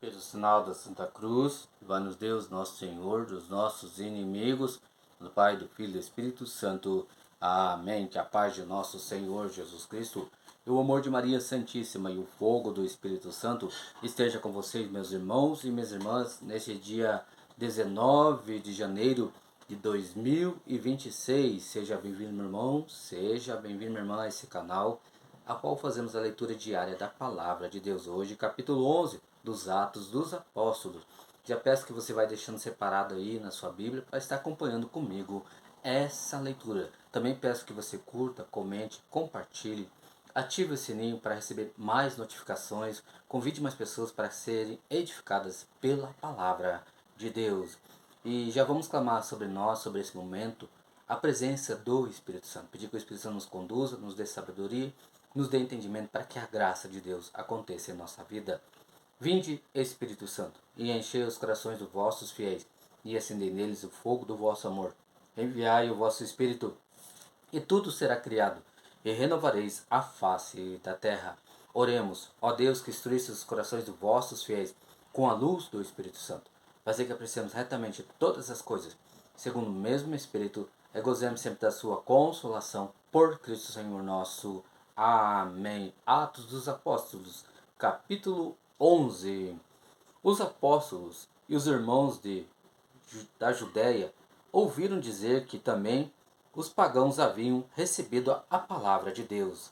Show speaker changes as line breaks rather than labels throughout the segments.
Pelo sinal da Santa Cruz, vai-nos Deus, nosso Senhor, dos nossos inimigos, do Pai, do Filho e do Espírito Santo. Amém. Que a paz de nosso Senhor Jesus Cristo, e o amor de Maria Santíssima e o fogo do Espírito Santo esteja com vocês, meus irmãos e minhas irmãs, neste dia 19 de janeiro de 2026. Seja bem-vindo, meu irmão, seja bem-vindo, minha irmã, a esse canal, a qual fazemos a leitura diária da Palavra de Deus. Hoje, capítulo 11 dos Atos dos Apóstolos. Já peço que você vai deixando separado aí na sua Bíblia para estar acompanhando comigo essa leitura. Também peço que você curta, comente, compartilhe, ative o sininho para receber mais notificações, convide mais pessoas para serem edificadas pela Palavra de Deus. E já vamos clamar sobre nós, sobre esse momento, a presença do Espírito Santo. Pedir que o Espírito Santo nos conduza, nos dê sabedoria, nos dê entendimento para que a graça de Deus aconteça em nossa vida. Vinde, Espírito Santo, e enchei os corações dos vossos fiéis, e acendei neles o fogo do vosso amor. Enviai o vosso Espírito, e tudo será criado, e renovareis a face da terra. Oremos, ó Deus, que instruísse os corações dos vossos fiéis com a luz do Espírito Santo. Fazer que apreciemos retamente todas as coisas, segundo o mesmo Espírito, e gozemos sempre da sua consolação, por Cristo Senhor nosso. Amém. Atos dos Apóstolos, capítulo 11. Os apóstolos e os irmãos da Judéia ouviram dizer que também os pagãos haviam recebido a palavra de Deus.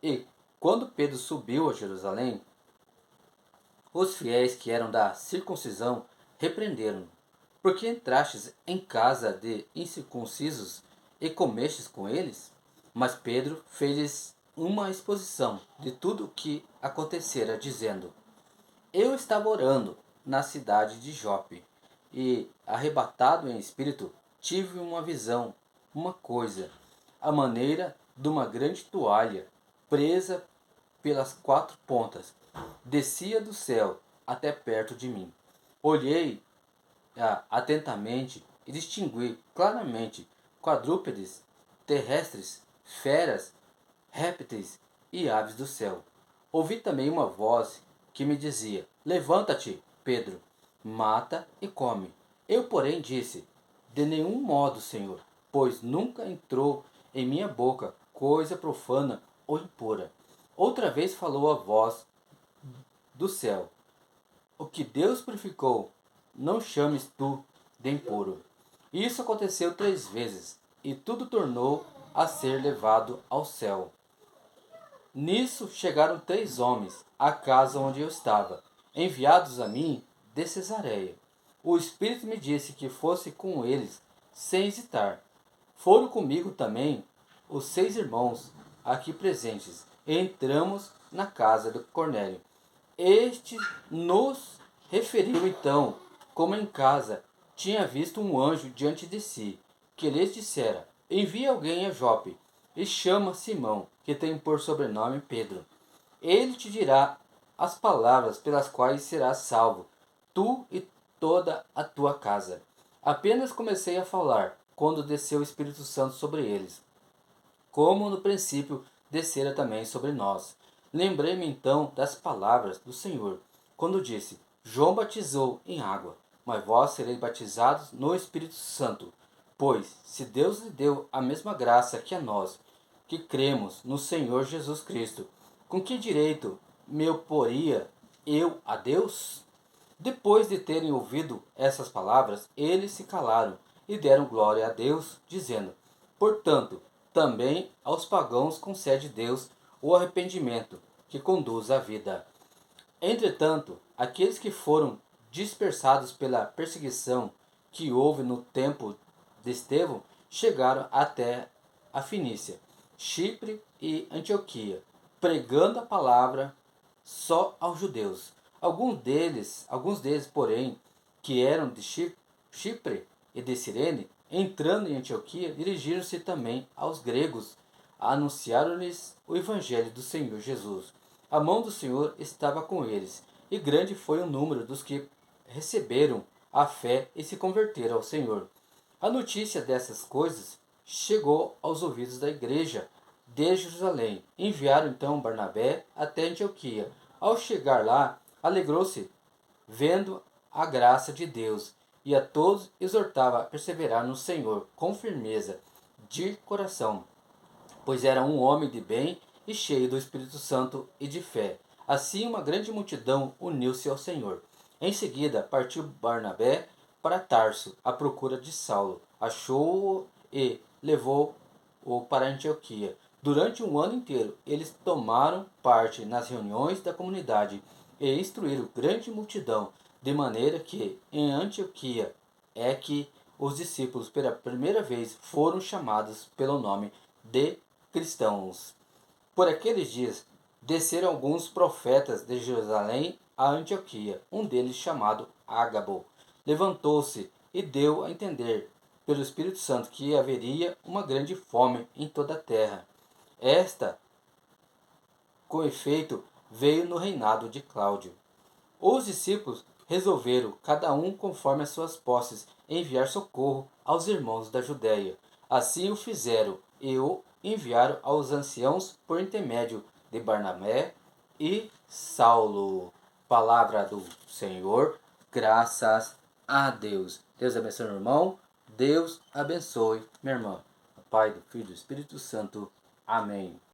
E, quando Pedro subiu a Jerusalém, os fiéis que eram da circuncisão repreenderam-no. Por que entrastes em casa de incircuncisos e comestes com eles? Mas Pedro fez-lhes uma exposição de tudo o que acontecera, dizendo: Eu estava orando na cidade de Jope, e, arrebatado em espírito, tive uma visão, uma coisa, a maneira de uma grande toalha, presa pelas quatro pontas, descia do céu até perto de mim. Olhei atentamente e distingui claramente quadrúpedes, terrestres, feras, répteis e aves do céu. Ouvi também uma voz que me dizia: Levanta-te, Pedro, mata e come. Eu, porém, disse: De nenhum modo, Senhor, pois nunca entrou em minha boca coisa profana ou impura. Outra vez falou a voz do céu: O que Deus purificou, não chames tu de impuro. Isso aconteceu 3 vezes, e tudo tornou a ser levado ao céu. Nisso chegaram 3 homens à casa onde eu estava, enviados a mim de Cesareia. O Espírito me disse que fosse com eles, sem hesitar. Foram comigo também os 6 irmãos aqui presentes, e entramos na casa de Cornélio. Este nos referiu então como em casa tinha visto um anjo diante de si, que lhes dissera: Envie alguém a Jope e chama Simão, que tem por sobrenome Pedro. Ele te dirá as palavras pelas quais serás salvo, tu e toda a tua casa. Apenas comecei a falar, quando desceu o Espírito Santo sobre eles, como no princípio descera também sobre nós. Lembrei-me então das palavras do Senhor, quando disse: João batizou em água, mas vós sereis batizados no Espírito Santo. Pois, se Deus lhe deu a mesma graça que a nós, que cremos no Senhor Jesus Cristo, com que direito me oporia eu a Deus? Depois de terem ouvido essas palavras, eles se calaram e deram glória a Deus, dizendo: Portanto, também aos pagãos concede Deus o arrependimento, que conduz à vida. Entretanto, aqueles que foram dispersados pela perseguição que houve no tempo de Estevão chegaram até a Fenícia, Chipre e Antioquia, pregando a palavra só aos judeus. Alguns deles, porém, que eram de Chipre e de Cirene, entrando em Antioquia, dirigiram-se também aos gregos, anunciaram-lhes o evangelho do Senhor Jesus. A mão do Senhor estava com eles, e grande foi o número dos que receberam a fé e se converteram ao Senhor. A notícia dessas coisas chegou aos ouvidos da igreja de Jerusalém. Enviaram então Barnabé até Antioquia. Ao chegar lá, alegrou-se vendo a graça de Deus, e a todos exortava a perseverar no Senhor com firmeza de coração, pois era um homem de bem e cheio do Espírito Santo e de fé. Assim, uma grande multidão uniu-se ao Senhor. Em seguida, partiu Barnabé para Tarso, à procura de Saulo. Achou-o e levou-o para Antioquia. Durante um ano inteiro, eles tomaram parte nas reuniões da comunidade e instruíram grande multidão, de maneira que, em Antioquia, é que os discípulos pela primeira vez foram chamados pelo nome de cristãos. Por aqueles dias, desceram alguns profetas de Jerusalém a Antioquia. Um deles, chamado Ágabo, levantou-se e deu a entender, pelo Espírito Santo, que haveria uma grande fome em toda a terra. Esta, com efeito, veio no reinado de Cláudio. Os discípulos resolveram, cada um conforme as suas posses, enviar socorro aos irmãos da Judéia. Assim o fizeram e o enviaram aos anciãos por intermédio de Barnabé e Saulo. Palavra do Senhor, graças a Deus. Deus abençoe, meu irmão. Deus abençoe, minha irmã. Pai, do Filho e do Espírito Santo. Amém.